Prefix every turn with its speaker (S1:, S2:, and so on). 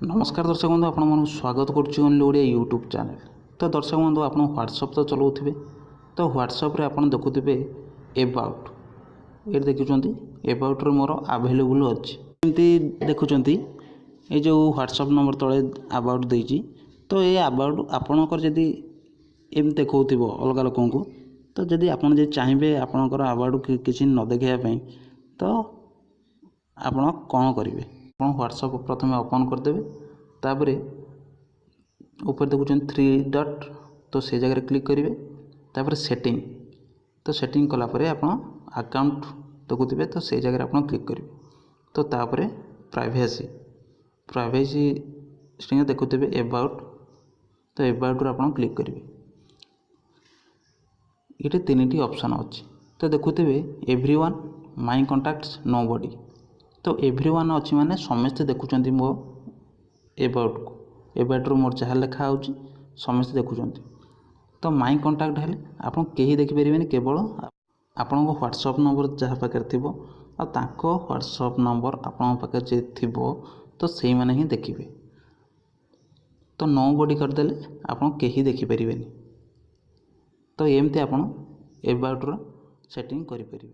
S1: नमस्कार दर्शक बंधु आपण स्वागत करुच्ची ओनली यूट्यूब चैनल। तो दर्शक बंधु आप व्हाट्सएप तो चलाउे तो व्हाट्सएप रे आपण देखुवे एबाउट ये देखुं एबाउट रे मोर आवेलेबल अच्छी एमती देखुं ये जो व्हाट्सएप नंबर तले अबाउट देती तो ये अबाउट आपणकर जदि एम देखो अलग लोक तो जदि आप चाहिए आपणकर अबाउट किसी न देखापी तो आपण कौन करेंगे आप व्हाट्सएप प्रथम ओपन करदेवे तापर ऊपर देखुं 3 डॉट तो से जगह क्लिक करेंगे तापर सेटिंग तो सेटिंग कलापर आप अकाउंट देखुवे तो से जगह आप क्लिक करेंगे तो तापर प्राइवेसी प्राइवेसी देखुवे एबाउट तो एबाउट आप क्लिक करेंगे ये 3टी ऑप्शन अच्छी तो देखुवे एवरीवन माय कॉन्टैक्ट्स नोबडी तो एवरीवन अच्छी माने समस्ते देखुं मो एबाउट को एबाउट मोर जहाँ लिखा हो समस्ते देखुं तो माय कॉन्टैक्ट हेल्ले आप कहीं देखिपारे केवल आपण व्हाट्सएप नंबर जहाँ पाखे थी व्हाट्सएप नंबर आपण पाखे जे थी तो से मैंने ही देखिए तो नो बॉडी करदेले आप कहीं देखिपारे तो एमती आप एबाउट सेटिंग करें।